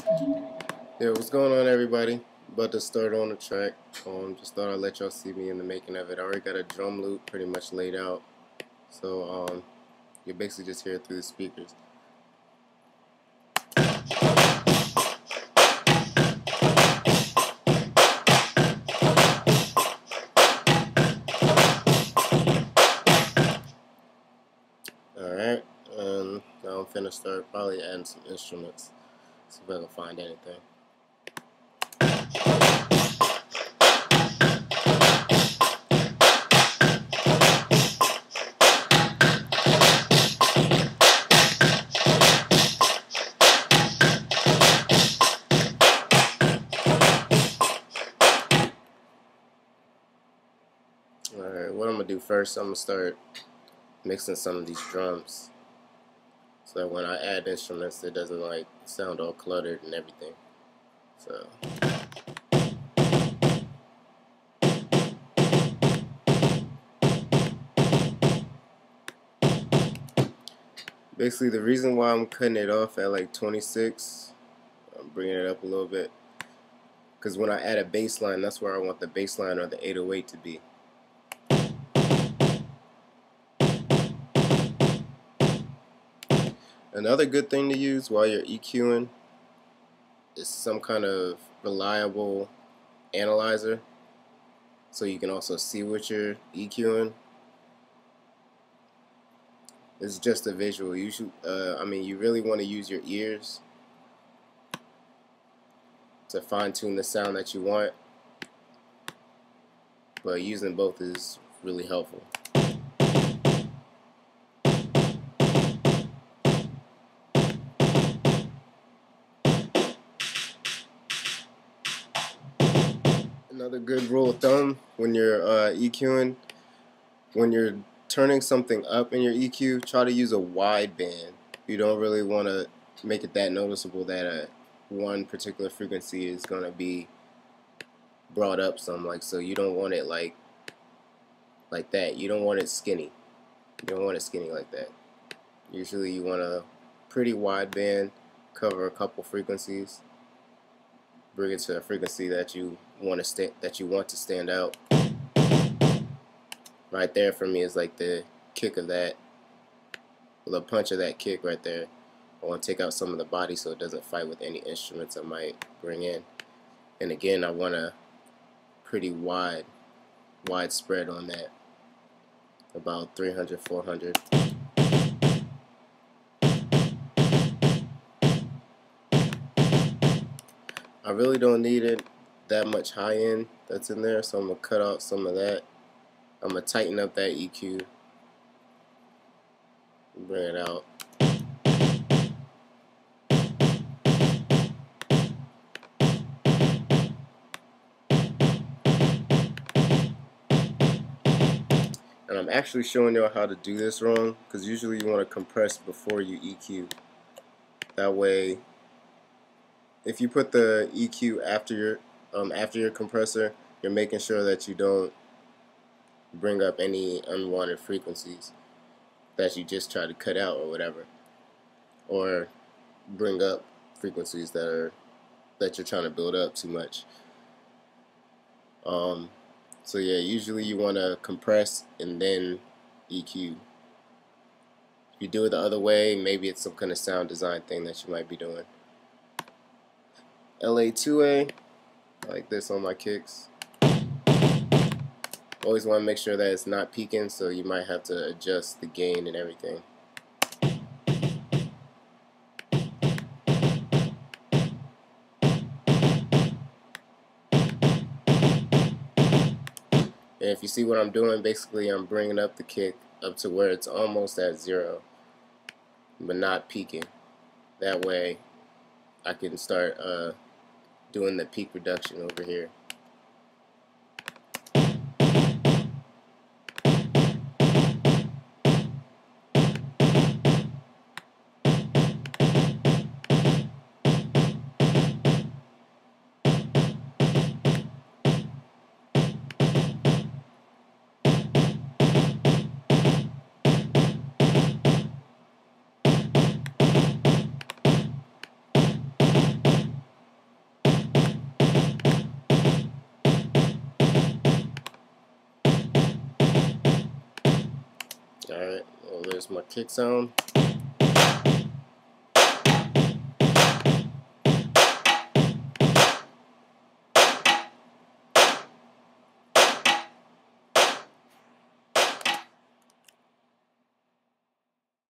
Yeah, what's going on, everybody? About to start on the track. Just thought I'd let y'all see me in the making of it. I already got a drum loop pretty much laid out, so you basically just hear it through the speakers. Alright, and now I'm finna start probably adding some instruments. See if I can find anything. Alright, what I'm gonna do first, I'm gonna start mixing some of these drums so that when I add instruments it doesn't like sound all cluttered and everything. So basically the reason why I'm cutting it off at like 26, I'm bringing it up a little bit, because when I add a bass line, that's where I want the bass line or the 808 to be. Another good thing to use while you're EQing is some kind of reliable analyzer, so you can also see what you're EQing. It's just a visual. You should, you really want to use your ears to fine-tune the sound that you want, but using both is really helpful. Another good rule of thumb when you're EQing, when you're turning something up in your EQ, try to use a wide band. You don't really want to make it that noticeable that one particular frequency is going to be brought up some, so you don't want it like that. You don't want it skinny. You don't want it skinny like that. Usually you want a pretty wide band, cover a couple frequencies, bring it to a frequency that you want to stand out. Right there for me is like the kick of that, the punch of that kick right there. I want to take out some of the body so it doesn't fight with any instruments I might bring in. And again, I want a pretty wide spread on that, about 300, 400. I really don't need it that much high end that's in there, so I'm going to cut out some of that. I'm going to tighten up that EQ, bring it out. And I'm actually showing you how to do this wrong, because usually you want to compress before you EQ. That way, if you put the EQ after your compressor, you're making sure that you don't bring up any unwanted frequencies that you just try to cut out or whatever, or bring up frequencies that you're trying to build up too much. So yeah, usually you want to compress and then EQ. If you do it the other way, maybe it's some kind of sound design thing that you might be doing. LA2A, like this on my kicks. Always want to make sure that it's not peaking, so you might have to adjust the gain and everything. And if you see what I'm doing, basically I'm bringing up the kick up to where it's almost at 0, but not peaking. That way I can start doing the peak reduction over here. there's my kick sound.